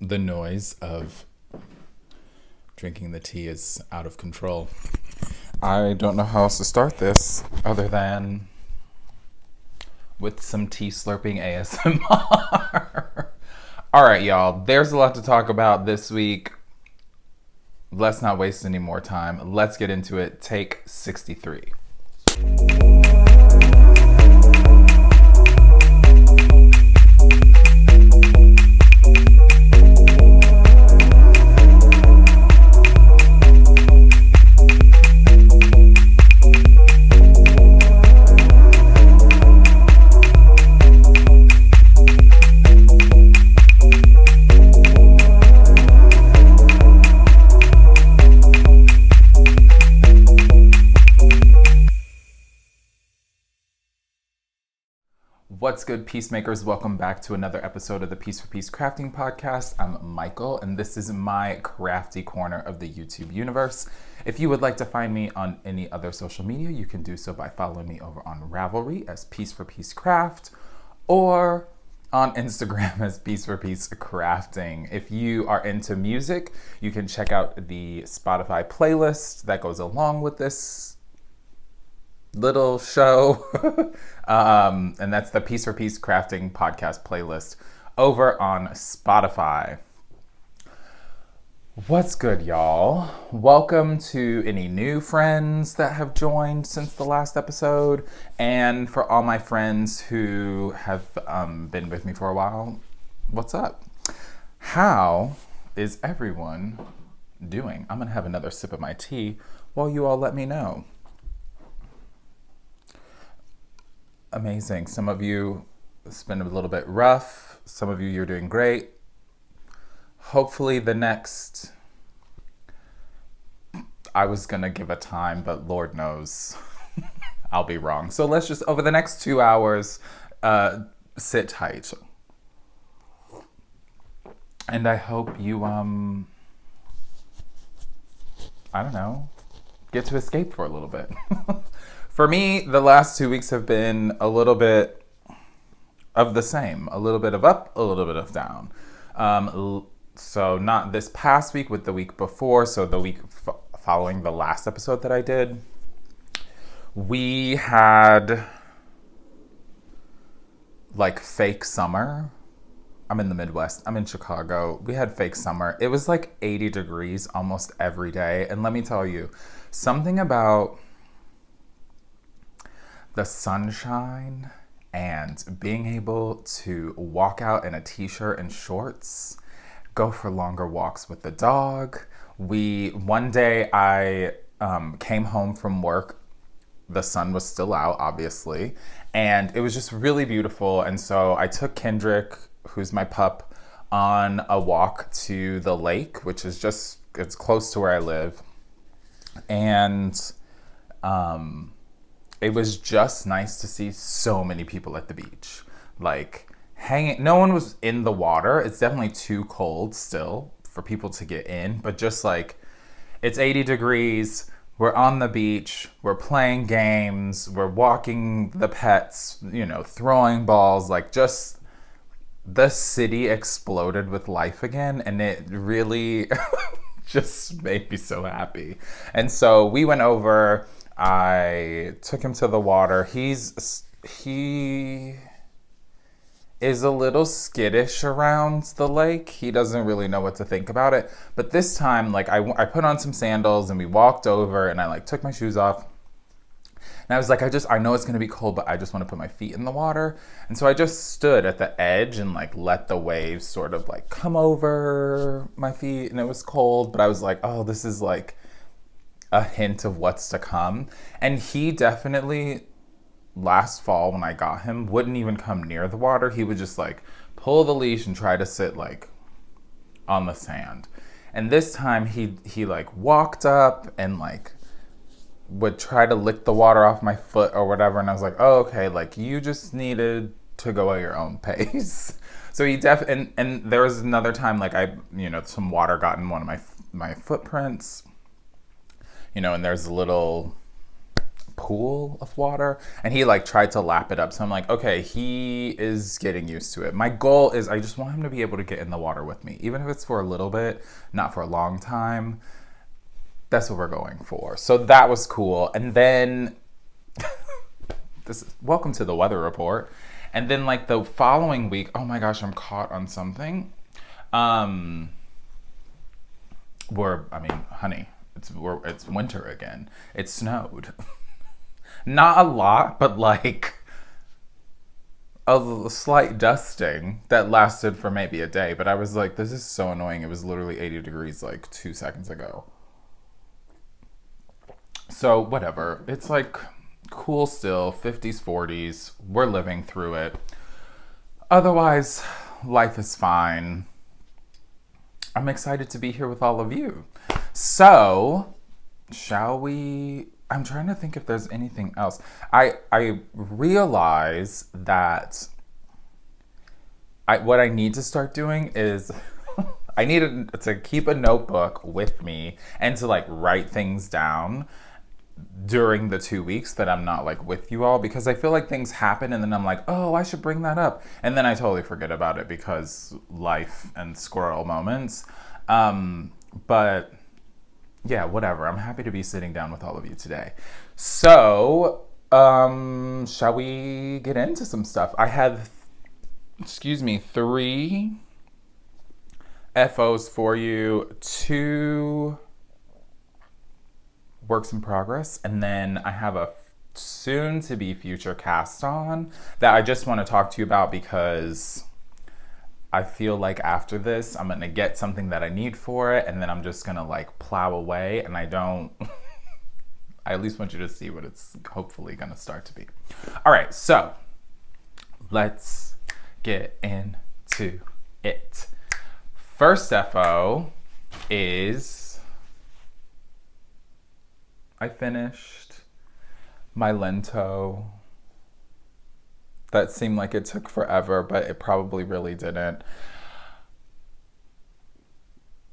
The noise of drinking the tea is out of control. I don't know how else to start this other than with some tea slurping ASMR. All right, y'all. There's a lot to talk about this week. Let's not waste any more time. Let's get into it. Take 63. What's good, peacemakers? Welcome back to another episode of the Piece4PeaceCrafting Podcast. I'm Michael, and this is my crafty corner of the YouTube universe. If you would like to find me on any other social media, you can do so by following me over on Ravelry as Piece4PeaceCraft or on Instagram as Piece4PeaceCrafting. If you are into music, you can check out the Spotify playlist that goes along with this little show. And that's the Piece4PeaceCrafting Podcast playlist over on Spotify. What's good, y'all? Welcome to any new friends that have joined since the last episode, and for all my friends who have been with me for a while, what's up? How is everyone doing? I'm gonna have another sip of my tea while you all let me know. Amazing. Some of you, it's been a little bit rough. Some of you, you're doing great. Hopefully the next, I was going to give a time, but Lord knows I'll be wrong. So let's just, over the next 2 hours, sit tight. And I hope you, I don't know, get to escape for a little bit. For me, the last 2 weeks have been a little bit of the same. A little bit of up, a little bit of down. So not this past week, with the week before. So the week following the last episode that I did. We had like fake summer. I'm in the Midwest. I'm in Chicago. We had fake summer. It was like 80 degrees almost every day. And let me tell you, something about the sunshine and being able to walk out in a t-shirt and shorts, go for longer walks with the dog. One day I came home from work. The sun was still out, obviously, and it was just really beautiful. And so I took Kendrick, who's my pup, on a walk to the lake, which is it's close to where I live. And it was just nice to see so many people at the beach, like hanging. No one was in the water. It's definitely too cold still for people to get in, but just like, it's 80 degrees. We're on the beach. We're playing games. We're walking the pets, throwing balls, like just the city exploded with life again. And it really just made me so happy. And so we went over. I took him to the water. He is a little skittish around the lake. He doesn't really know what to think about it. But this time, like, I put on some sandals and we walked over, and I like took my shoes off. And I was like, I know it's gonna be cold, but I just want to put my feet in the water. And so I just stood at the edge and like let the waves sort of like come over my feet. And it was cold, but I was like, oh, this is like a hint of what's to come. And he definitely, last fall when I got him, wouldn't even come near the water. He would just like pull the leash and try to sit like on the sand. And this time he like walked up and like would try to lick the water off my foot or whatever. And I was like, oh, okay, like you just needed to go at your own pace. So he and there was another time like some water got in one of my footprints. And there's a little pool of water, and he like tried to lap it up. So I'm like, okay, he is getting used to it. My goal is I just want him to be able to get in the water with me, even if it's for a little bit, not for a long time. That's what we're going for. So that was cool. And then welcome to the weather report. And then like the following week, oh my gosh, I'm caught on something. Honey, it's winter again. It snowed. Not a lot, but like a slight dusting that lasted for maybe a day. But I was like, this is so annoying. It was literally 80 degrees like 2 seconds ago. So whatever. It's like cool still, 50s, 40s. We're living through it. Otherwise, life is fine. I'm excited to be here with all of you. So, shall we? I'm trying to think if there's anything else. I realize that what I need to start doing is I need to keep a notebook with me and to like write things down during the 2 weeks that I'm not like with you all, because I feel like things happen and then I'm like, oh, I should bring that up. And then I totally forget about it because life and squirrel moments. But yeah, whatever. I'm happy to be sitting down with all of you today. So, shall we get into some stuff? I have, 3 FOs for you, 2 works in progress, and then I have a soon to be future cast on that I just want to talk to you about because I feel like after this I'm gonna get something that I need for it, and then I'm just gonna like plow away, and I don't I at least want you to see what it's hopefully gonna start to be. All right, so let's get into it. First FO is I finished my Lento. That seemed like it took forever, but it probably really didn't.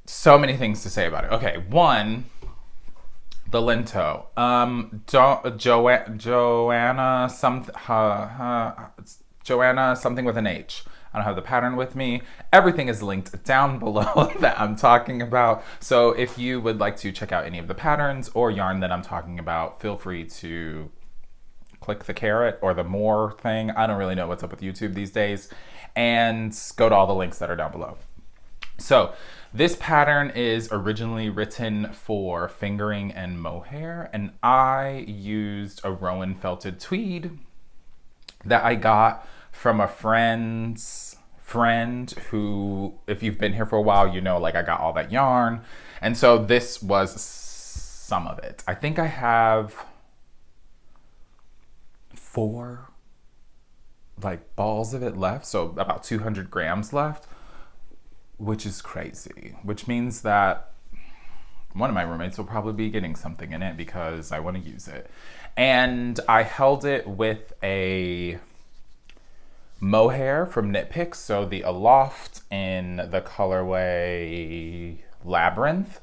So many things to say about it. Okay, 1, the Lento. Joanna something with an H. I don't have the pattern with me. Everything is linked down below that I'm talking about. So if you would like to check out any of the patterns or yarn that I'm talking about, feel free to click the caret or the more thing. I don't really know what's up with YouTube these days. And go to all the links that are down below. So this pattern is originally written for fingering and mohair. And I used a Rowan felted tweed that I got from a friend's friend who, if you've been here for a while, you know, like I got all that yarn. And so this was some of it. I think I have 4 like balls of it left. So about 200 grams left, which is crazy, which means that one of my roommates will probably be getting something in it because I want to use it. And I held it with a mohair from KnitPicks, so the Aloft in the colorway Labyrinth,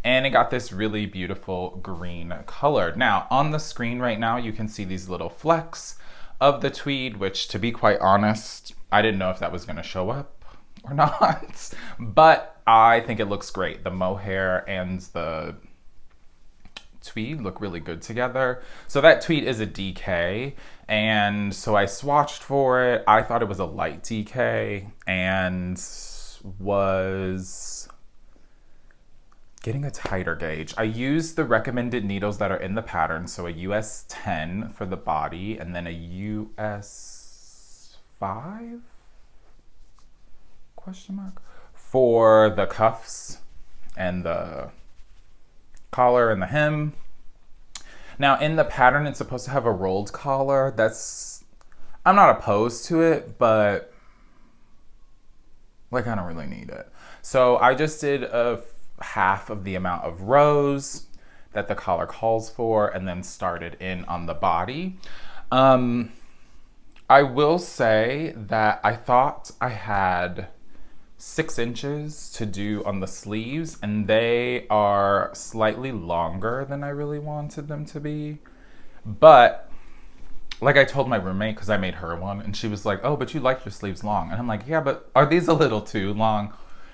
and it got this really beautiful green color. Now on the screen right now you can see these little flecks of the tweed, which, to be quite honest, I didn't know if that was going to show up or not, but I think it looks great. The mohair and the tweed look really good together. So that tweed is a DK, and so I swatched for it. I thought it was a light DK and was getting a tighter gauge. I used the recommended needles that are in the pattern, so a US 10 for the body and then a US 5 question mark for the cuffs and the collar and the hem. Now in the pattern it's supposed to have a rolled collar. I'm not opposed to it, but like I don't really need it. So I just did a half of the amount of rows that the collar calls for and then started in on the body. I will say that I thought I had 6 inches to do on the sleeves, and they are slightly longer than I really wanted them to be. But like I told my roommate, because I made her one, and she was like, oh, but you like your sleeves long. And I'm like, yeah, but are these a little too long?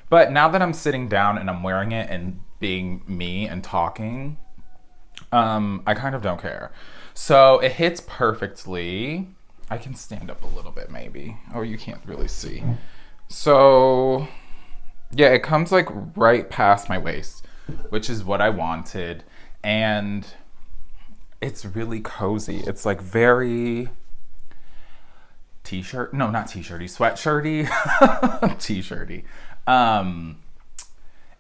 But now that I'm sitting down and I'm wearing it and being me and talking, I kind of don't care. So it hits perfectly. I can stand up a little bit maybe. Oh, you can't really see. So yeah, it comes like right past my waist, which is what I wanted. And it's really cozy. It's like very t-shirt. No, not t-shirty. Sweatshirty. T-shirty.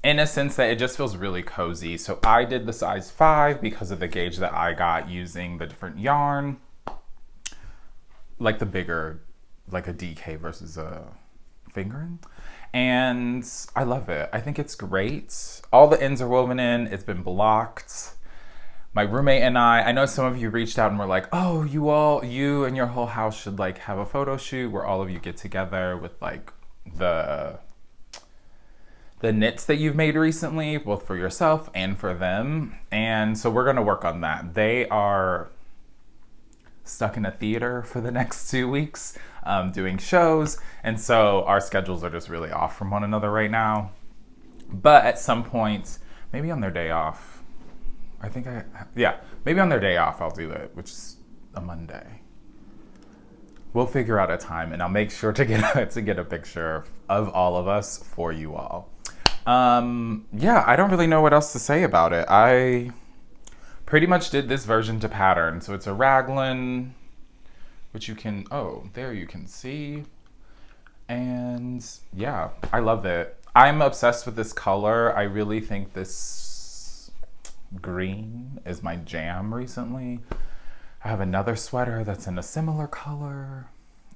In a sense that it just feels really cozy. So I did the size 5 because of the gauge that I got using the different yarn. Like the bigger, like a DK versus a fingering. And I love it. I think it's great. All the ends are woven in. It's been blocked. My roommate and I know some of you reached out and were like, oh, you and your whole house should like have a photo shoot where all of you get together with like the knits that you've made recently, both for yourself and for them. And so we're gonna work on that. They are stuck in a theater for the next 2 weeks, doing shows. And so our schedules are just really off from one another right now. But at some point, maybe on their day off, maybe on their day off I'll do it, which is a Monday. We'll figure out a time, and I'll make sure to get a picture of all of us for you all. I don't really know what else to say about it. I pretty much did this version to pattern. So it's a raglan, which you can see. And yeah, I love it. I'm obsessed with this color. I really think this green is my jam recently. I have another sweater that's in a similar color.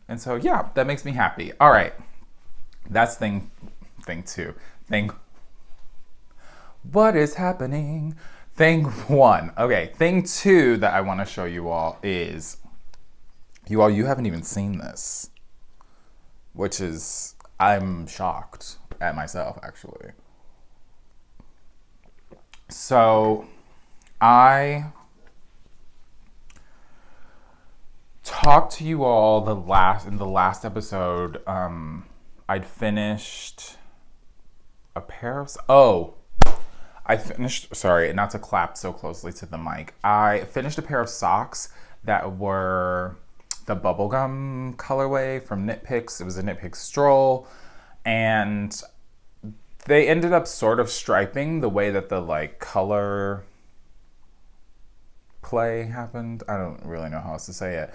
And so yeah, that makes me happy. All right. That's thing 2. What is happening? Thing 1. Okay, thing 2 that I want to show you all is, you haven't even seen this, which is, I'm shocked at myself actually. So I talked to you all in the last episode. I'd finished a pair of, sorry, not to clap so closely to the mic. I finished a pair of socks that were the bubblegum colorway from KnitPicks. It was a KnitPicks stroll, and they ended up sort of striping the way that the like color play happened. I don't really know how else to say it.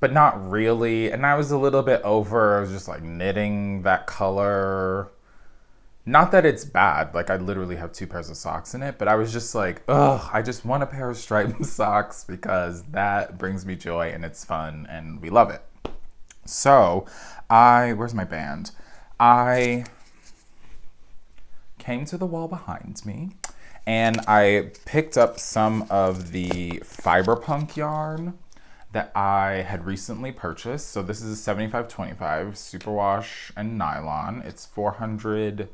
But not really. And I was a little bit over just like knitting that color. Not that it's bad, like I literally have 2 pairs of socks in it, but I was just like, I just want a pair of striped socks because that brings me joy and it's fun and we love it. So where's my band? I came to the wall behind me and I picked up some of the fiber punk yarn that I had recently purchased. So this is a 75-25 superwash and nylon. It's 400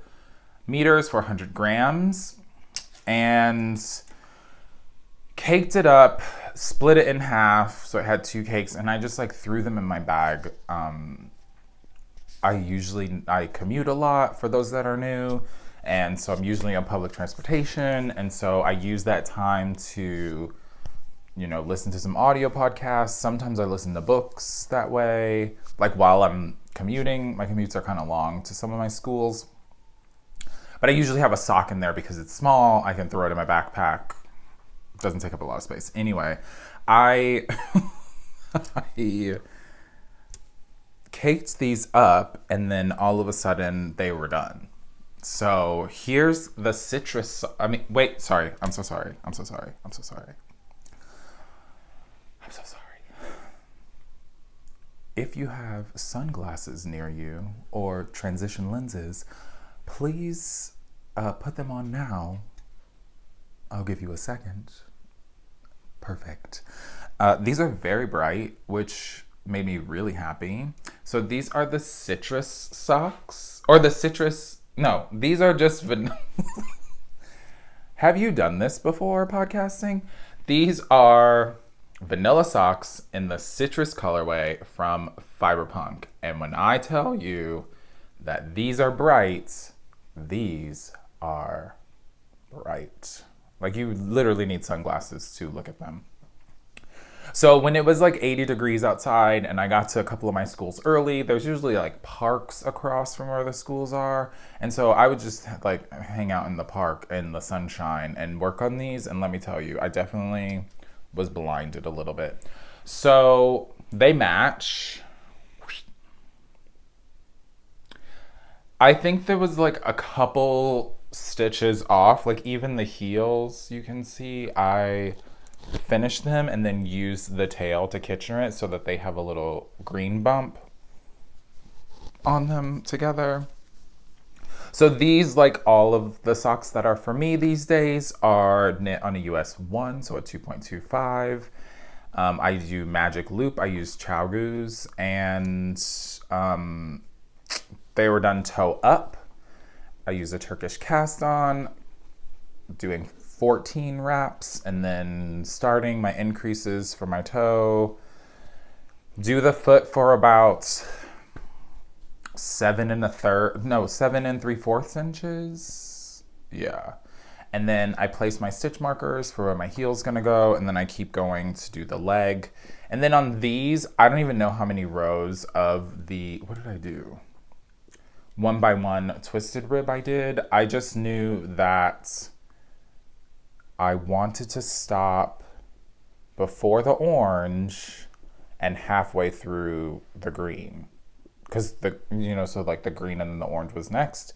meters, 400 grams, and caked it up, split it in half, so it had 2 cakes, and I just like threw them in my bag. I commute a lot, for those that are new, and so I'm usually on public transportation, and so I use that time to, listen to some audio podcasts. Sometimes I listen to books that way, like while I'm commuting. My commutes are kind of long to some of my schools. But I usually have a sock in there because it's small. I can throw it in my backpack. It doesn't take up a lot of space. Anyway, I caked these up, and then all of a sudden they were done. So here's the citrus. Wait, sorry. I'm so sorry. If you have sunglasses near you or transition lenses, please put them on now. I'll give you a second. Perfect. These are very bright, which made me really happy. So these are the citrus socks, or the citrus, no, these are just vanilla. Have you done this before, podcasting? These are vanilla socks in the citrus colorway from Fiberpunk. And when I tell you that these are bright, these are bright. Like, you literally need sunglasses to look at them. So when it was like 80 degrees outside and I got to a couple of my schools early, there's usually like parks across from where the schools are. And so I would just like hang out in the park in the sunshine and work on these. And let me tell you, I definitely was blinded a little bit. So they match. I think there was like a couple stitches off, like even the heels, you can see I finished them and then use the tail to Kitchener it so that they have a little green bump on them together. So these, like all of the socks that are for me these days, are knit on a US 1, so a 2.25. I do magic loop, I use Chowgoose, and they were done toe up. I use a Turkish cast on, doing 14 wraps, and then starting my increases for my toe. Do the foot for about 7 3/4 inches. Yeah. And then I place my stitch markers for where my heel's gonna go, and then I keep going to do the leg. And then on these, I don't even know how many rows of the, what did I do? 1 by 1 twisted rib I did. I just knew that I wanted to stop before the orange and halfway through the green. Because so like the green and then the orange was next.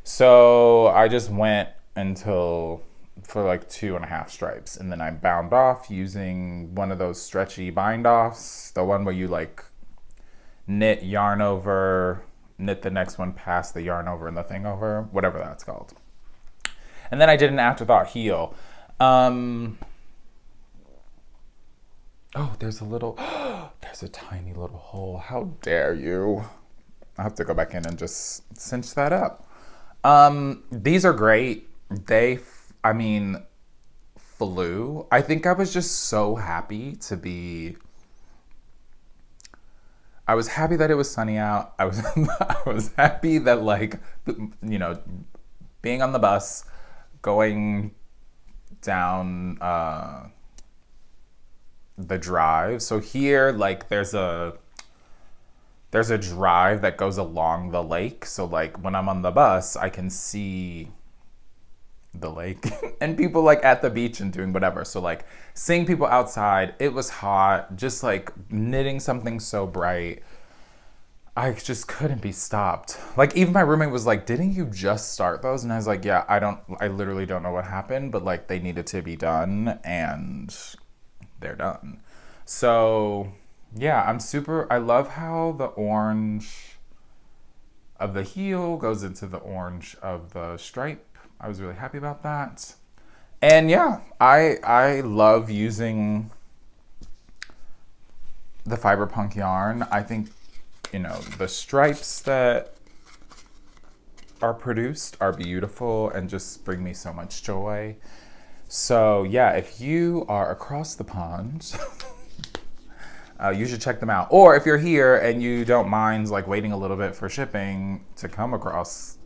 So I just went until for like 2.5 stripes. And then I bound off using one of those stretchy bind offs. The one where you like knit yarn over, knit the next one past the yarn over and the thing over, whatever that's called. And then I did an afterthought heel. Oh, there's a tiny little hole. How dare you? I have to go back in and just cinch that up. These are great. Flew. I think I was just so happy to be, I was happy that it was sunny out. I was happy that being on the bus, going down the drive. So here, like, there's a drive that goes along the lake. So like when I'm on the bus, I can see the lake and people like at the beach and doing whatever. So like seeing people outside, it was hot, just like knitting something so bright. I just couldn't be stopped. Like, even my roommate was like, didn't you just start those? And I was like, yeah, I literally don't know what happened, but like they needed to be done and they're done. So yeah, I love how the orange of the heel goes into the orange of the stripe. I was really happy about that. And yeah, I love using the Fiberpunk yarn. I think, the stripes that are produced are beautiful and just bring me so much joy. So yeah, if you are across the pond, you should check them out. Or if you're here and you don't mind like waiting a little bit for shipping to come across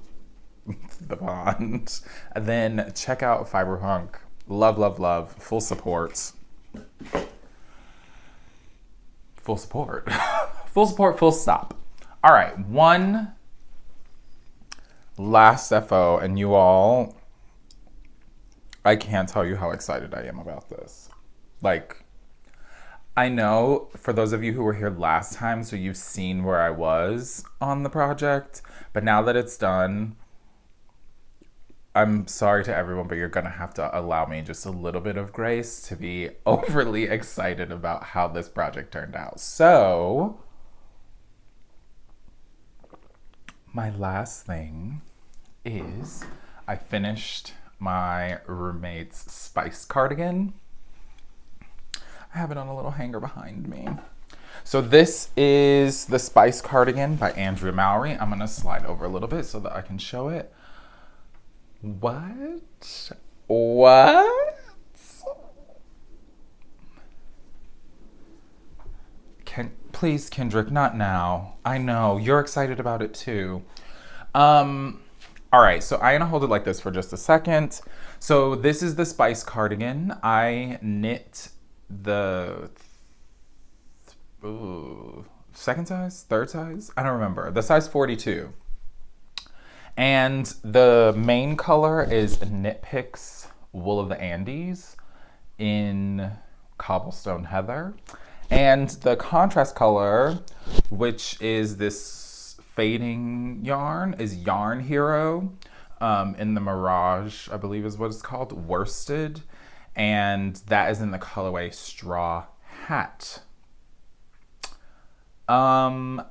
the pond, then check out Fiberpunk. Love, love, love. Full support. Full support. Full support, full stop. All right, one last FO, and you all, I can't tell you how excited I am about this. Like, I know for those of you who were here last time, so you've seen where I was on the project, but now that it's done, I'm sorry to everyone, but you're gonna have to allow me just a little bit of grace to be overly excited about how this project turned out. So, my last thing is I finished my roommate's spice cardigan. I have it on a little hanger behind me. So this is the Spice Cardigan by Andrea Mowry. I'm gonna slide over a little bit so that I can show it. What? Please, Kendrick, not now. I know you're excited about it too. All right, so I'm gonna hold it like this for just a second. So this is the Spice cardigan. I knit the second size, third size. I don't remember. The size 42. And the main color is KnitPicks Wool of the Andes in Cobblestone Heather. And the contrast color, which is this fading yarn, is Yarn Hero in the Mirage, I believe is what it's called, worsted. And that is in the colorway Straw Hat.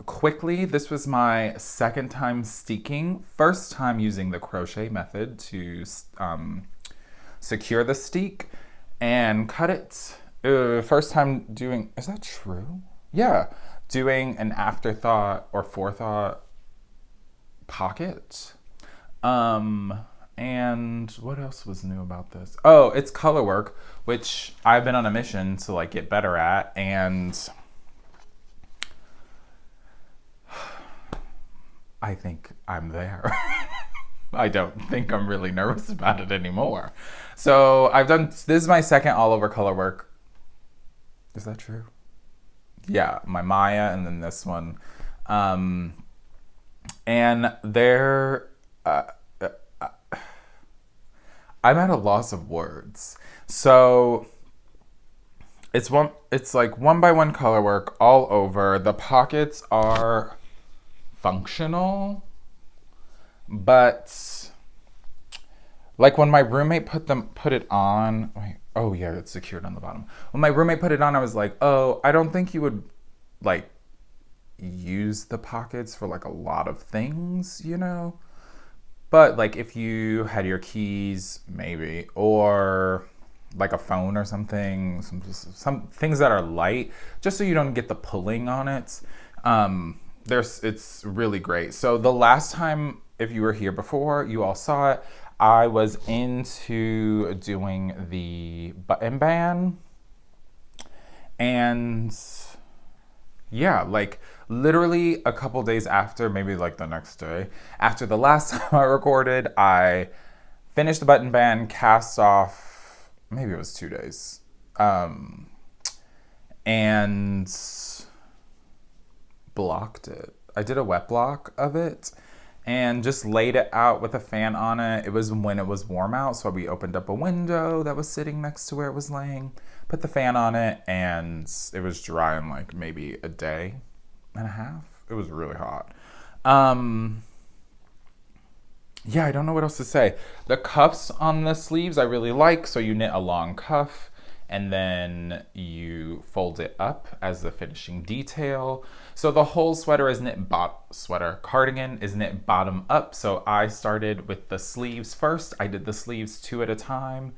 Quickly, this was my second time steeking, first time using the crochet method to secure the steek and cut it. First time doing, is that true? Yeah, doing an afterthought or forethought pocket. And what else was new about this? Oh, it's color work, which I've been on a mission to like get better at, and I think I'm there. I don't think I'm really nervous about it anymore. So this is my second all over color work. Is that true? Yeah, my Maya and then this one. And I'm at a loss of words. So it's like one by one color work all over. The pockets are functional, but like when my roommate put it on, oh yeah, it's secured on the bottom. When my roommate put it on, I was like, oh, I don't think you would like use the pockets for like a lot of things, you know? But like if you had your keys, maybe, or like a phone or something, some things that are light, just so you don't get the pulling on it. It's really great. So the last time, if you were here before, you all saw it, I was into doing the button band. And yeah, like literally a couple days after, maybe like the next day, after the last time I recorded, I finished the button band, cast off, maybe it was 2 days. And blocked it. I did a wet block of it and just laid it out with a fan on it. It was when it was warm out, so we opened up a window that was sitting next to where it was laying, put the fan on it, and it was dry in like maybe a day and a half. It was really hot. Yeah, I don't know what else to say. The cuffs on the sleeves I really like, so you knit a long cuff and then you fold it up as the finishing detail. So the whole sweater is knit cardigan is knit bottom up. So I started with the sleeves first. I did the sleeves 2 at a time.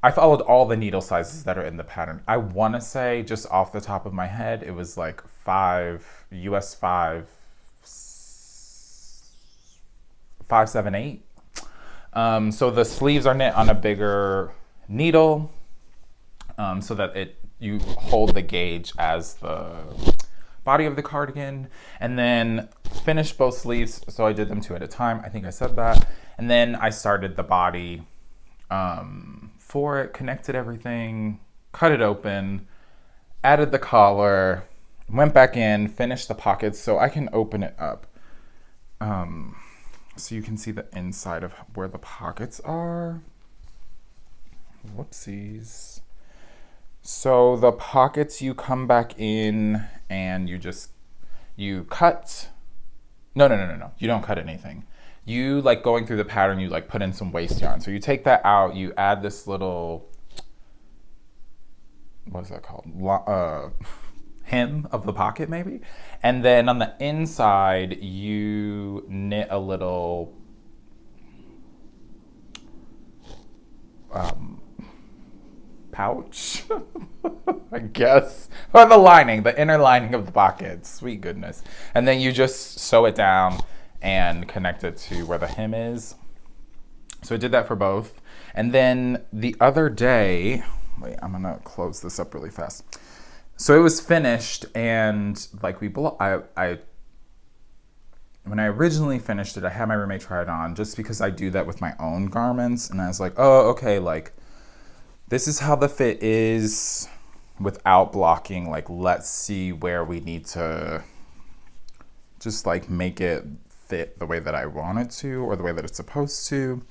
I followed all the needle sizes that are in the pattern. I wanna say, just off the top of my head, it was like US 5, 7, 8. So the sleeves are knit on a bigger needle, so that you hold the gauge as the body of the cardigan, and then finish both sleeves. So I did them 2 at a time. I think I said that. And then I started the body for it, connected everything, cut it open, added the collar, went back in, finished the pockets. So I can open it up so you can see the inside of where the pockets are. Whoopsies. So the pockets, you come back in and you cut. No. You don't cut anything. You like going through the pattern, you like put in some waste yarn. So you take that out, you add this little, what is that called? Hem of the pocket maybe. And then on the inside, you knit a little, pouch, I guess, or the lining, the inner lining of the pocket. Sweet goodness. And then you just sew it down and connect it to where the hem is. So I did that for both. And then the other day, wait, I'm gonna close this up really fast. So it was finished, and like I when I originally finished it, I had my roommate try it on just because I do that with my own garments, and I was like, oh, okay, like this is how the fit is without blocking. Like, let's see where we need to just like make it fit the way that I want it to, or the way that it's supposed to.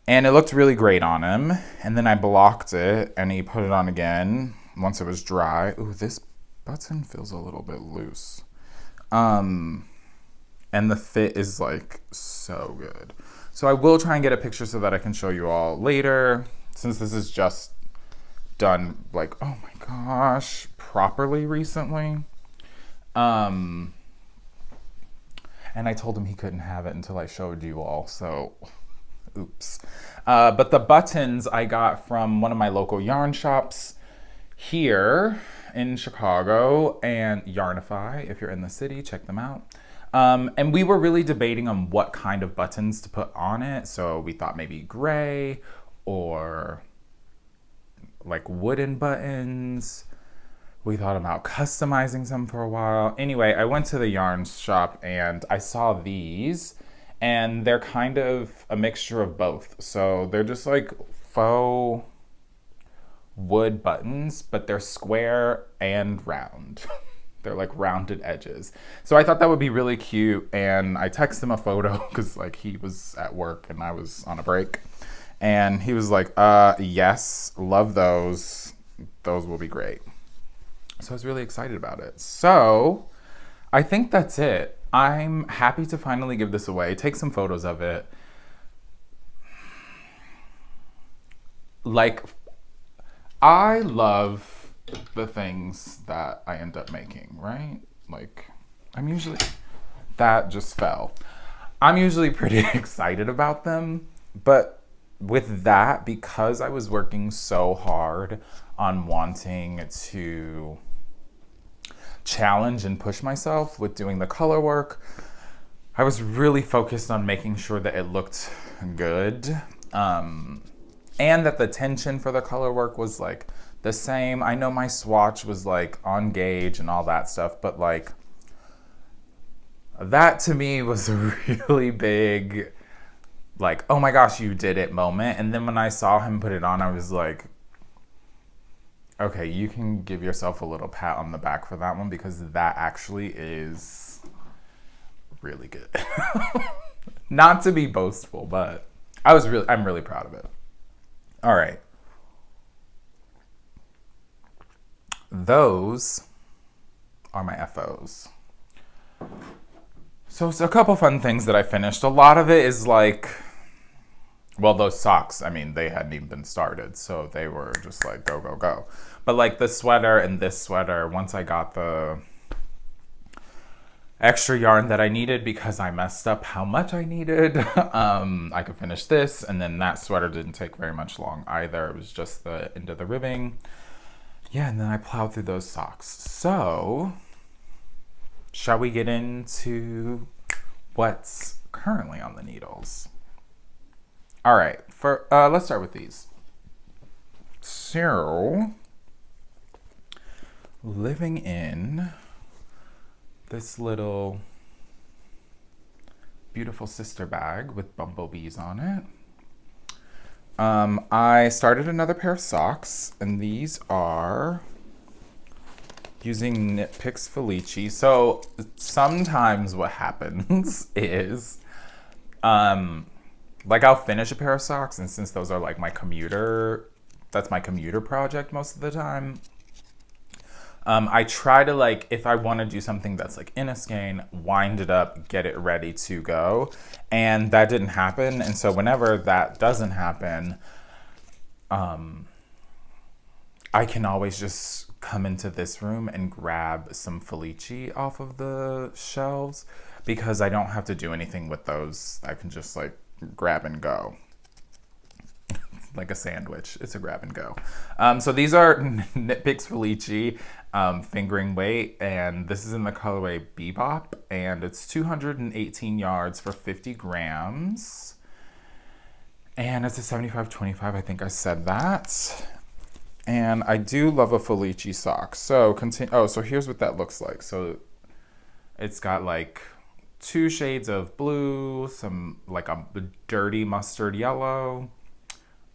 And it looked really great on him. And then I blocked it, and he put it on again once it was dry. Ooh, this button feels a little bit loose. And the fit is like so good. So I will try and get a picture so that I can show you all later, since this is just done like, oh my gosh, properly recently. And I told him he couldn't have it until I showed you all, so oops. But the buttons I got from one of my local yarn shops here in Chicago, and Yarnify, if you're in the city, check them out. And we were really debating on what kind of buttons to put on it. So we thought maybe gray or like wooden buttons. We thought about customizing some for a while. Anyway, I went to the yarn shop and I saw these, and they're kind of a mixture of both. So they're just like faux wood buttons, but they're square and round. They're like rounded edges. So I thought that would be really cute, and I texted him a photo because like he was at work and I was on a break. And he was like, yes, love those. Those will be great. So I was really excited about it. So I think that's it. I'm happy to finally give this away. Take some photos of it. Like, I love the things that I end up making, right? Like, that just fell. I'm usually pretty excited about them, but with that, because I was working so hard on wanting to challenge and push myself with doing the color work, I was really focused on making sure that it looked good, and that the tension for the color work was like the same. I know my swatch was like on gauge and all that stuff, but like that to me was a really big, like, oh my gosh, you did it moment. And then when I saw him put it on, I was like, okay, you can give yourself a little pat on the back for that one, because that actually is really good. Not to be boastful, but I'm really proud of it. All right. Those are my FOs. So it's a couple fun things that I finished. A lot of it is like, well, those socks, I mean, they hadn't even been started, so they were just like, go, go, go. But like the sweater and this sweater, once I got the extra yarn that I needed because I messed up how much I needed, I could finish this. And then that sweater didn't take very much long either. It was just the end of the ribbing. Yeah, and then I plowed through those socks. So, shall we get into what's currently on the needles? All right, let's start with these. So, living in this little beautiful sister bag with bumblebees on it. I started another pair of socks, and these are using KnitPicks Felici. So sometimes what happens is, like I'll finish a pair of socks, and since those are like that's my commuter project most of the time, I try to, like, if I want to do something that's like in a skein, wind it up, get it ready to go. And that didn't happen. And so whenever that doesn't happen, I can always just come into this room and grab some Felici off of the shelves, because I don't have to do anything with those. I can just like grab and go. Like a sandwich. It's a grab and go. So these are KnitPicks Felici fingering weight, and this is in the colorway Bebop, and it's 218 yards for 50 grams. And it's a 75-25, I think I said that. And I do love a Felici sock. So so here's what that looks like. So it's got like 2 shades of blue, some like a dirty mustard yellow,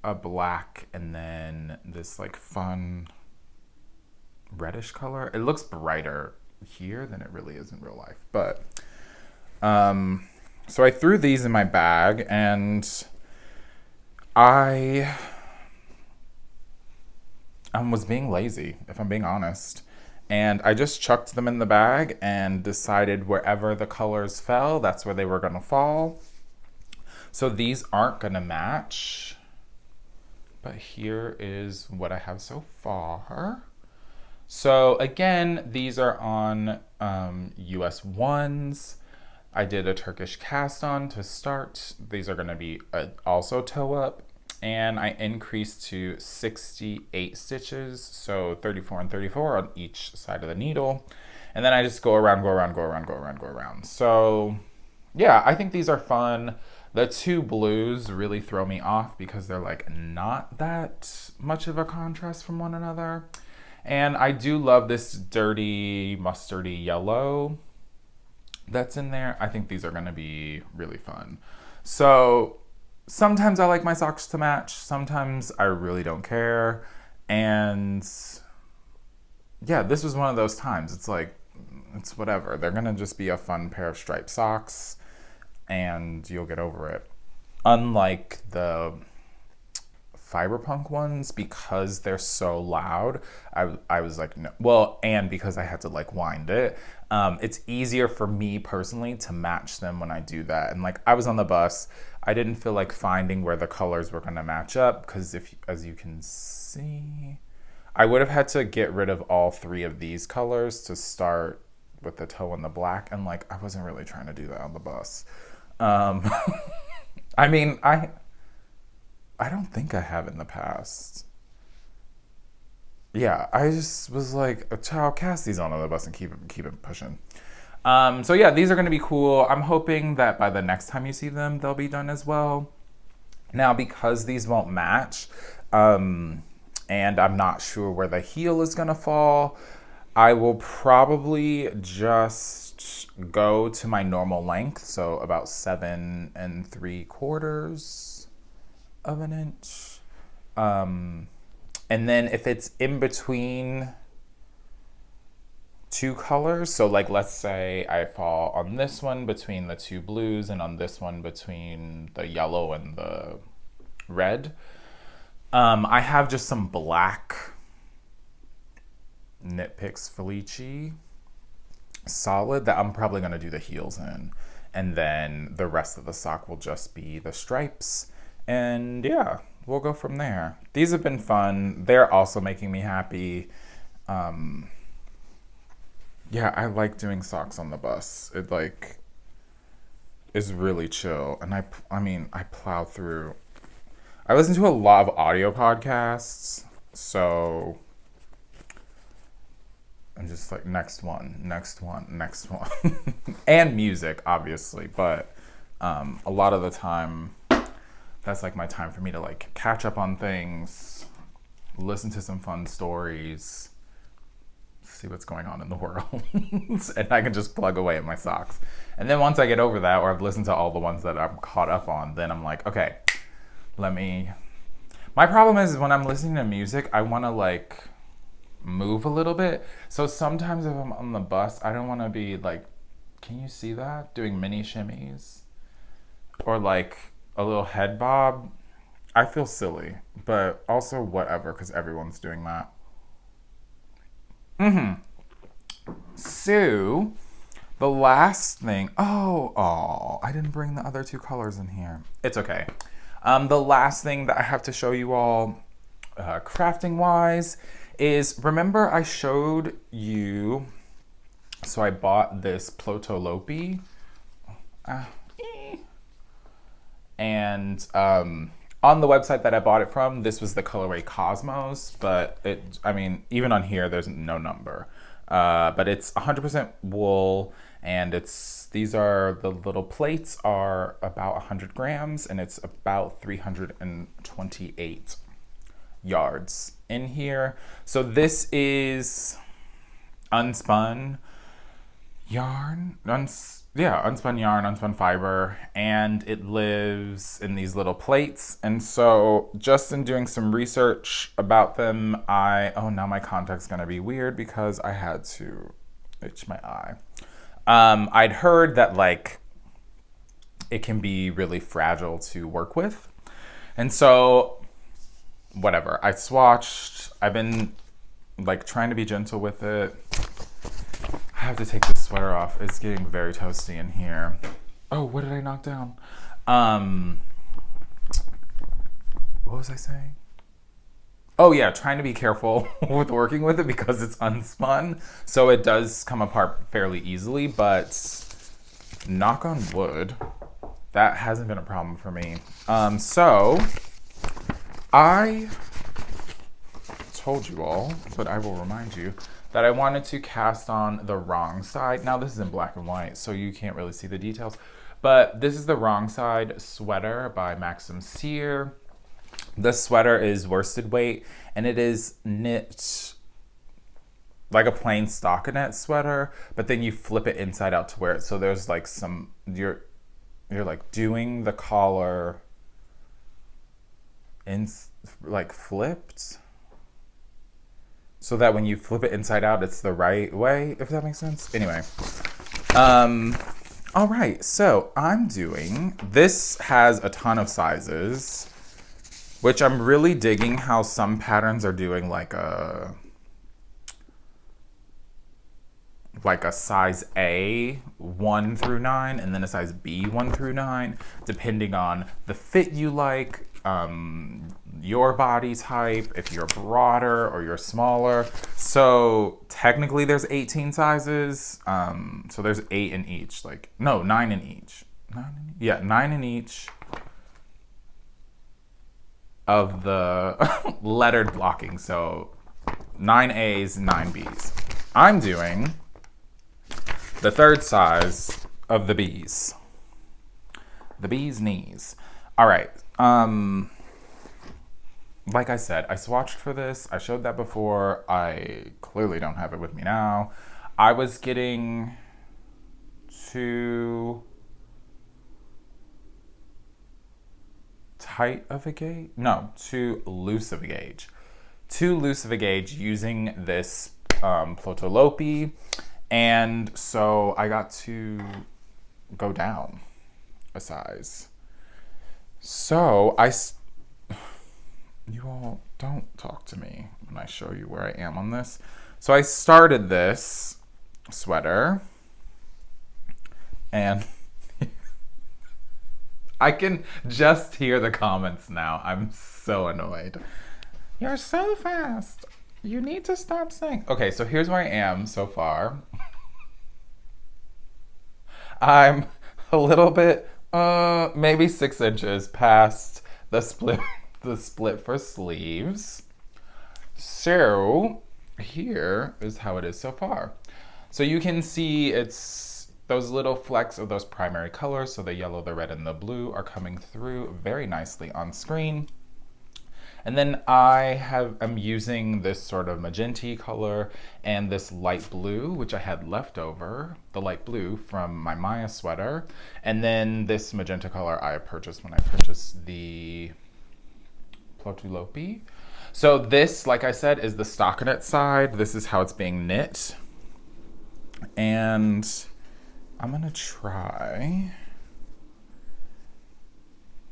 a black, and then this like fun reddish color. It looks brighter here than it really is in real life. But so I threw these in my bag, and I was being lazy, if I'm being honest. And I just chucked them in the bag and decided wherever the colors fell, that's where they were gonna fall. So these aren't gonna match, but here is what I have so far. So again, these are on US 1s. I did a Turkish cast on to start. These are gonna be also toe up. And I increased to 68 stitches, so 34 and 34 on each side of the needle. And then I just go around, go around, go around, go around, go around. So yeah, I think these are fun. The 2 blues really throw me off because they're like not that much of a contrast from one another. And I do love this dirty mustardy yellow that's in there. I think these are gonna be really fun. So sometimes I like my socks to match. Sometimes I really don't care. And yeah, this was one of those times. It's like, it's whatever. They're gonna just be a fun pair of striped socks and you'll get over it. Unlike the Fiberpunk ones, because they're so loud, I was like, no. Well, and because I had to like wind it, it's easier for me personally to match them when I do that. And like I was on the bus, I didn't feel like finding where the colors were gonna match up, because as you can see, I would have had to get rid of all 3 of these colors to start with the toe and the black, and like I wasn't really trying to do that on the bus. I mean, I don't think I have in the past. Yeah, I just was like, child, cast these onto the bus and keep it pushing. So yeah, these are gonna be cool. I'm hoping that by the next time you see them, they'll be done as well. Now, because these won't match, and I'm not sure where the heel is gonna fall, I will probably just go to my normal length, so about 7 3/4 of an inch. And then if it's in between 2 colors, so like let's say I fall on this one between the 2 blues and on this one between the yellow and the red, I have just some black KnitPicks Felici solid that I'm probably gonna do the heels in, and then the rest of the sock will just be the stripes. And yeah, we'll go from there. These have been fun. They're also making me happy. Yeah, I like doing socks on the bus. It like is really chill. And I mean, I plow through. I listen to a lot of audio podcasts, so I'm just like next one, and music, obviously. But a lot of the time, that's like my time for me to like catch up on things, listen to some fun stories, see what's going on in the world. And I can just plug away at my socks. And then once I get over that, or I've listened to all the ones that I'm caught up on, then I'm like, okay, my problem is when I'm listening to music, I want to like move a little bit. So sometimes if I'm on the bus, I don't want to be like, can you see that? Doing mini shimmies or like a little head bob. I feel silly, but also whatever, because everyone's doing that. So the last thing, I didn't bring the other 2 colors in here. It's okay. The last thing that I have to show you all, crafting wise, is, remember I showed you, so I bought this Plotolopi, and on the website that I bought it from, this was the colorway Cosmos, but even on here, there's no number. But it's 100% wool, and these are, the little plates are about 100 grams, and it's about 328 yards in here. So this is unspun yarn, unspun yarn, unspun fiber, and it lives in these little plates. And so just in doing some research about them, now my contact's gonna be weird because I had to itch my eye. I'd heard that like it can be really fragile to work with. And so whatever, I swatched, I've been like trying to be gentle with it. I have to take this sweater off. It's getting very toasty in here. Oh, what did I knock down? What was I saying? Oh yeah, trying to be careful with working with it because it's unspun. So it does come apart fairly easily, but knock on wood, that hasn't been a problem for me. So I told you all, but I will remind you that I wanted to cast on the wrong side. Now this is in black and white, so you can't really see the details, but this is the wrong side sweater by Maxim Cyr. This sweater is worsted weight, and it is knit like a plain stockinette sweater, but then you flip it inside out to wear it. So there's like you're like doing the collar in like flipped, so that when you flip it inside out, it's the right way, if that makes sense. Anyway, all right, so this has a ton of sizes, which I'm really digging how some patterns are doing like a size A 1 through 9 and then a size B 1 through 9, depending on the fit you like, your body type, if you're broader or you're smaller. So technically there's 18 sizes. So there's 8 in each, 9 in each. 9 in each of the lettered blocking. So 9 A's, 9 B's. I'm doing the third size of the B's. The B's knees. All right. Like I said, I swatched for this. I showed that before. I clearly don't have it with me now. I was getting too tight of a gauge? No, too loose of a gauge. Too loose of a gauge using this Plotolopi. And so I got to go down a size. So you all don't talk to me when I show you where I am on this. So I started this sweater and I can just hear the comments now. I'm so annoyed. You're so fast. You need to stop saying. Okay, so here's where I am so far. I'm a little bit, maybe 6 inches past the split for sleeves. So here is how it is so far. So you can see it's those little flecks of those primary colors. So the yellow, the red, and the blue are coming through very nicely on screen. And then I'm using this sort of magenta color and this light blue, which I had left over, the light blue from my Maya sweater. And then this magenta color I purchased when I purchased the Plotolopi. So this, like I said, is the stockinette side. This is how it's being knit. And I'm gonna try.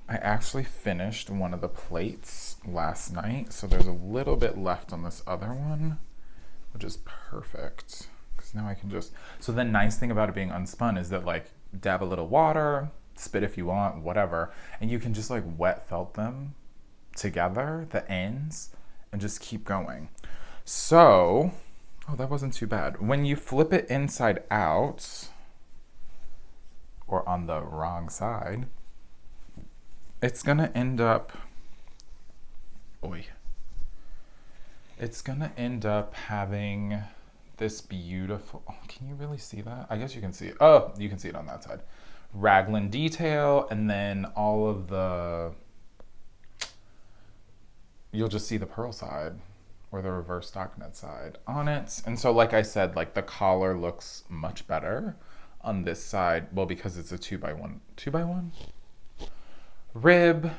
I actually finished one of the plates last night, so there's a little bit left on this other one, which is perfect. Because now I can just, so the nice thing about it being unspun is that like dab a little water, spit if you want, whatever, and you can just like wet felt them together, the ends, and just keep going. So, oh, that wasn't too bad. When you flip it inside out, or on the wrong side, it's gonna end up, it's gonna end up having this beautiful, can you really see that? I guess you can see it. Oh, you can see it on that side. Raglan detail, and then all of the you'll just see the purl side or the reverse stockinette side on it. And so like I said, like the collar looks much better on this side. Well, because it's a 2x1 rib.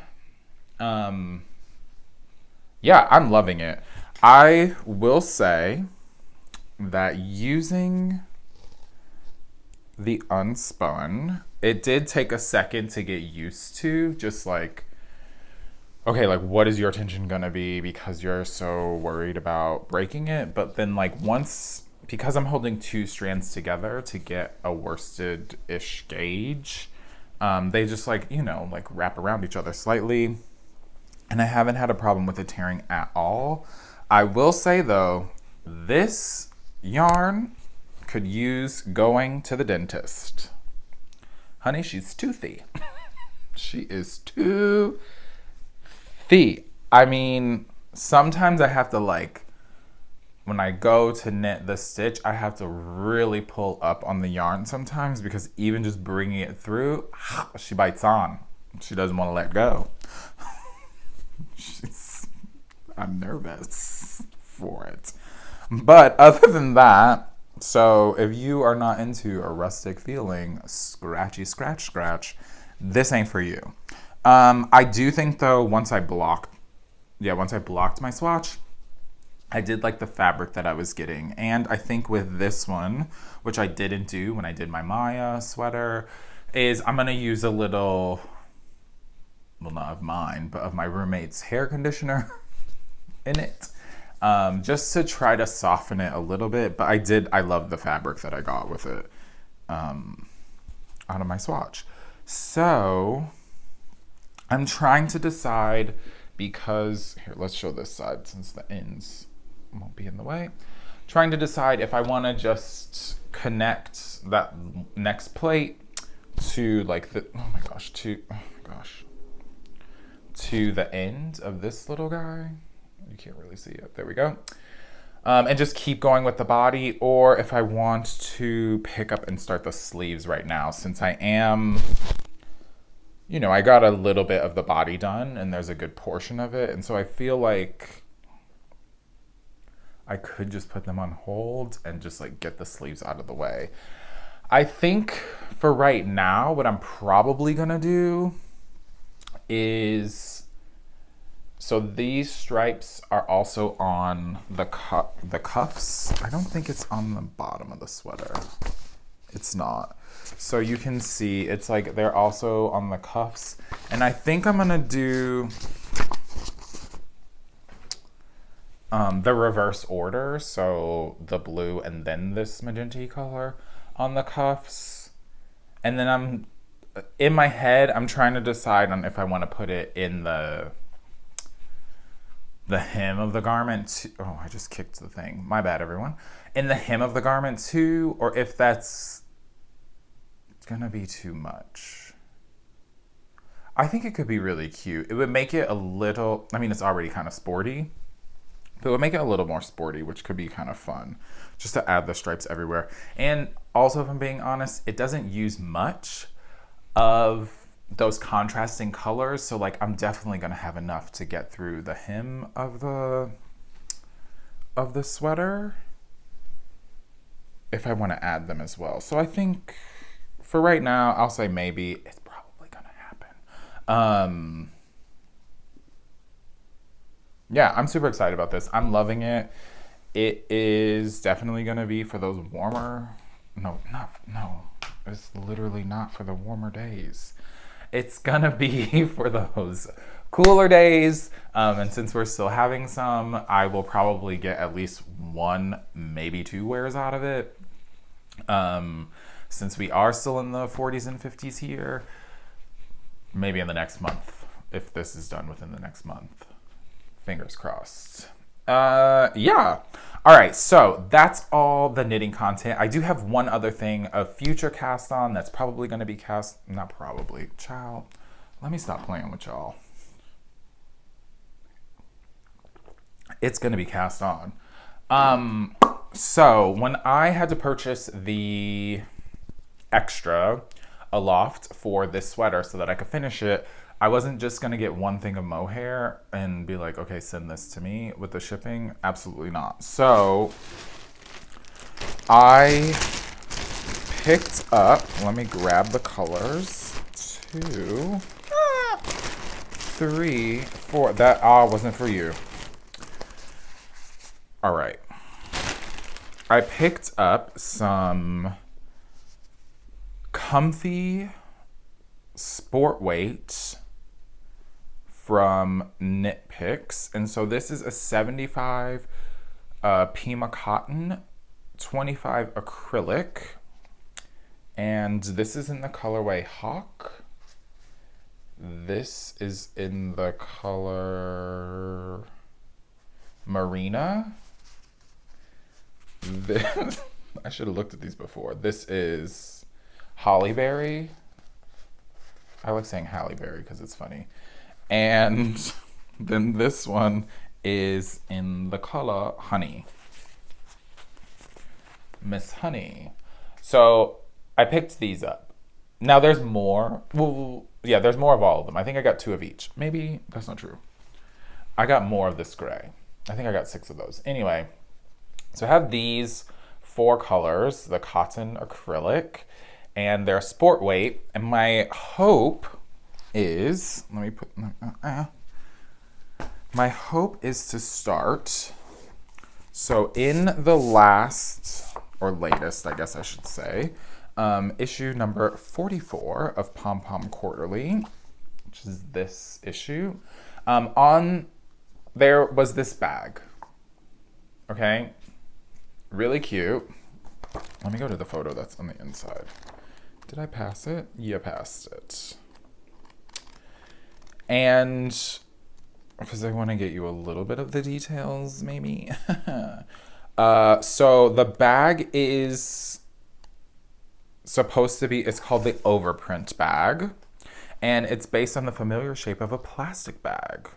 Yeah, I'm loving it. I will say that using the unspun, it did take a second to get used to, just like, okay, like what is your attention gonna be because you're so worried about breaking it. But then like once, because I'm holding two strands together to get a worsted-ish gauge, they just like, you know, like wrap around each other slightly. And I haven't had a problem with it tearing at all. I will say though, this yarn could use going to the dentist. Honey, she's toothy. She is toothy. I mean, sometimes I have to like, when I go to knit the stitch, I have to really pull up on the yarn sometimes because even just bringing it through, she bites on. She doesn't want to let go. I'm nervous for it. But other than that, so if you are not into a rustic feeling, scratchy scratch, this ain't for you. I do think though, once I blocked my swatch, I did like the fabric that I was getting. And I think with this one, which I didn't do when I did my Maya sweater, is I'm gonna use a little, well, not of mine, but of my roommate's hair conditioner in it, just to try to soften it a little bit. But I love the fabric that I got with it out of my swatch. So I'm trying to decide, because here, let's show this side since the ends won't be in the way. Trying to decide if I want to just connect that next plate to like the, to the end of this little guy. You can't really see it. There we go. And just keep going with the body, or if I want to pick up and start the sleeves right now, since I am, you know, I got a little bit of the body done and there's a good portion of it. And so I feel like I could just put them on hold and just like get the sleeves out of the way. I think for right now, what I'm probably gonna do is, so these stripes are also on the cuffs. I don't think it's on the bottom of the sweater. It's not. So you can see it's like they're also on the cuffs. And I think I'm gonna do the reverse order. So the blue and then this magenta color on the cuffs. And then in my head, I'm trying to decide on if I want to put it in the hem of the garment. Oh, I just kicked the thing. My bad, everyone. In the hem of the garment too, or if that's gonna be too much. I think it could be really cute. It would make it a little, I mean, it's already kind of sporty, but it would make it a little more sporty, which could be kind of fun, just to add the stripes everywhere. And also, if I'm being honest, it doesn't use much of those contrasting colors, so like I'm definitely gonna have enough to get through the hem of the sweater if I want to add them as well. So I think for right now, I'll say maybe. It's probably gonna happen. Yeah, I'm super excited about this. I'm loving it. It is definitely gonna be for those warmer, no, it's literally not for the warmer days. It's gonna be for those cooler days. And since we're still having some, I will probably get at least one, maybe two wears out of it. Since we are still in the 40s and 50s here, maybe in the next month, if this is done within the next month. Fingers crossed. Yeah. All right, so that's all the knitting content. I do have one other thing, a future cast on that's probably going to be not probably, child. Let me stop playing with y'all. It's going to be cast on. So when I had to purchase the extra aloft for this sweater so that I could finish it, I wasn't just going to get one thing of mohair and be like, okay, send this to me with the shipping. Absolutely not. So I picked up, let me grab the colors, 2, 3, 4. That wasn't for you. All right. I picked up some comfy sport weight from KnitPicks. And so this is a 75 Pima cotton, 25 acrylic. And this is in the colorway Hawk. This is in the color Marina. This, I should have looked at these before. This is Hollyberry. I like saying Halle Berry because it's funny. And then this one is in the color Honey. Miss Honey. So I picked these up. Now there's more. Well, yeah, there's more of all of them. I think I got 2 of each. Maybe that's not true. I got more of this gray. I think I got 6 of those. Anyway, so I have these 4 colors, the cotton acrylic, and they're sport weight. And my hope is, my hope is to start. So in the last, or latest, I guess I should say, issue number 44 of Pom Pom Quarterly, which is this issue, there was this bag. Okay, really cute. Let me go to the photo that's on the inside. Did I pass it? Yeah, passed it. And because I want to get you a little bit of the details, maybe. So the bag is supposed to be, it's called the Overprint bag. And it's based on the familiar shape of a plastic bag.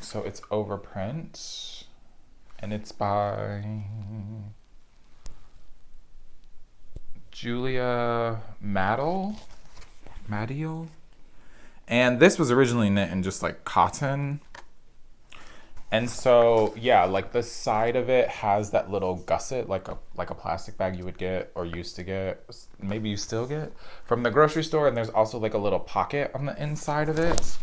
So it's Overprint. And it's by Julia Maddiel. And this was originally knit in just like cotton. And so, yeah, like the side of it has that little gusset, like a plastic bag you would get or used to get, maybe you still get from the grocery store. And there's also like a little pocket on the inside of it.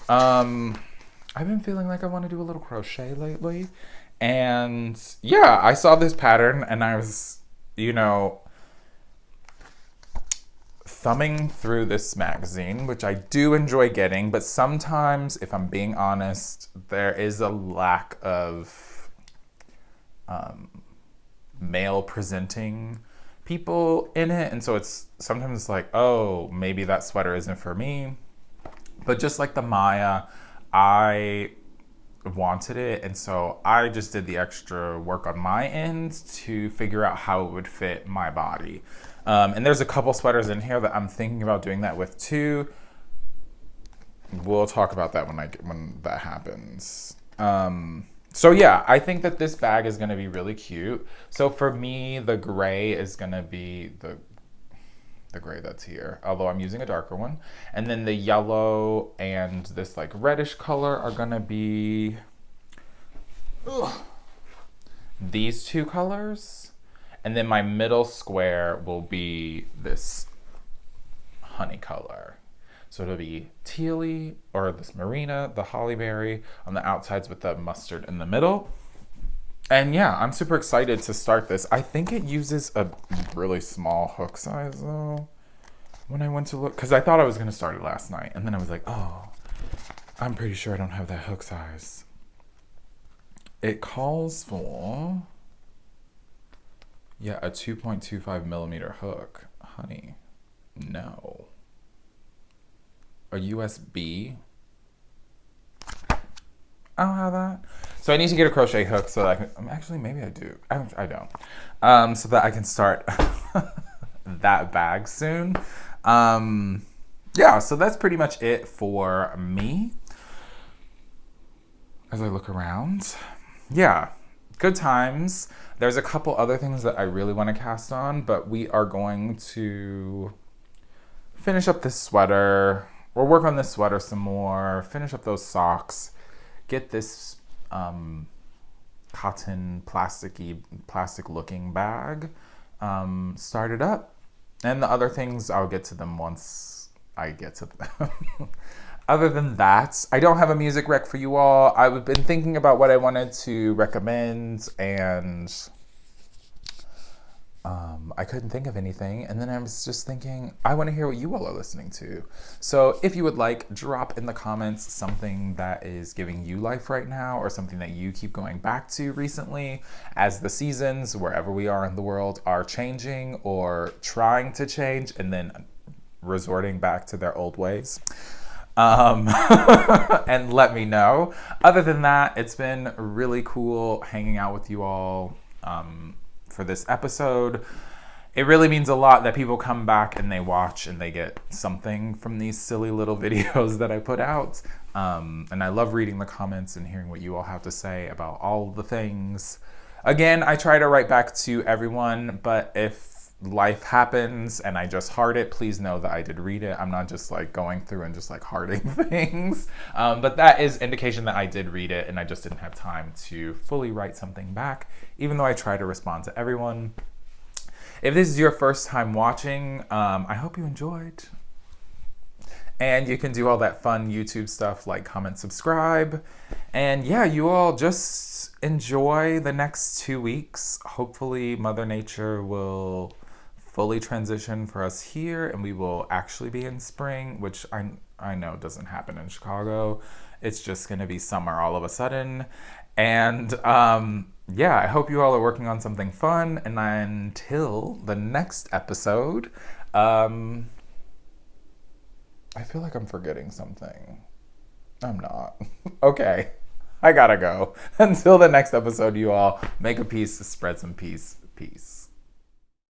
I've been feeling like I want to do a little crochet lately. And yeah, I saw this pattern and I was, thumbing through this magazine, which I do enjoy getting, but sometimes, if I'm being honest, there is a lack of male presenting people in it. And so it's sometimes like, oh, maybe that sweater isn't for me. But just like the Maya, I wanted it, and so I just did the extra work on my end to figure out how it would fit my body. And there's a couple sweaters in here that I'm thinking about doing that with too. We'll talk about that when that happens. So yeah, I think that this bag is gonna be really cute. So for me, the gray is gonna be the gray that's here, although I'm using a darker one. And then the yellow and this like reddish color are gonna be these 2 colors. And then my middle square will be this honey color. So it'll be tealy, or this Marina, the Hollyberry on the outsides with the mustard in the middle. And yeah, I'm super excited to start this. I think it uses a really small hook size though. When I went to look, because I thought I was gonna start it last night. And then I was like, oh, I'm pretty sure I don't have that hook size. It calls for, yeah, a 2.25 millimeter hook. Honey, no. A USB. I don't have that. So I need to get a crochet hook so that I can, actually maybe I do. I don't. So that I can start that bag soon. Yeah, so that's pretty much it for me. As I look around. Yeah, good times. There's a couple other things that I really want to cast on, but we are going to finish up this sweater, or work on this sweater some more, finish up those socks, get this cotton plastic looking bag started up. And the other things, I'll get to them once I get to them. Other than that, I don't have a music rec for you all. I've been thinking about what I wanted to recommend, and I couldn't think of anything. And then I was just thinking, I want to hear what you all are listening to. So if you would like, drop in the comments something that is giving you life right now, or something that you keep going back to recently as the seasons, wherever we are in the world, are changing or trying to change and then resorting back to their old ways. And let me know. Other than that, it's been really cool hanging out with you all for this episode. It really means a lot that people come back and they watch and they get something from these silly little videos that I put out. And I love reading the comments and hearing what you all have to say about all the things. Again, I try to write back to everyone, but if life happens and I just heart it, please know that I did read it. I'm not just like going through and just like hearting things. But that is indication that I did read it, and I just didn't have time to fully write something back, even though I try to respond to everyone. If this is your first time watching, I hope you enjoyed. And you can do all that fun YouTube stuff like comment, subscribe. And yeah, you all just enjoy the next 2 weeks. Hopefully Mother Nature will fully transition for us here and we will actually be in spring, which I know doesn't happen in Chicago. It's just going to be summer all of a sudden. And yeah, I hope you all are working on something fun. And until the next episode, I feel like I'm forgetting something. I'm not. Okay, I gotta go. Until the next episode, you all, make a piece, spread some peace. Peace.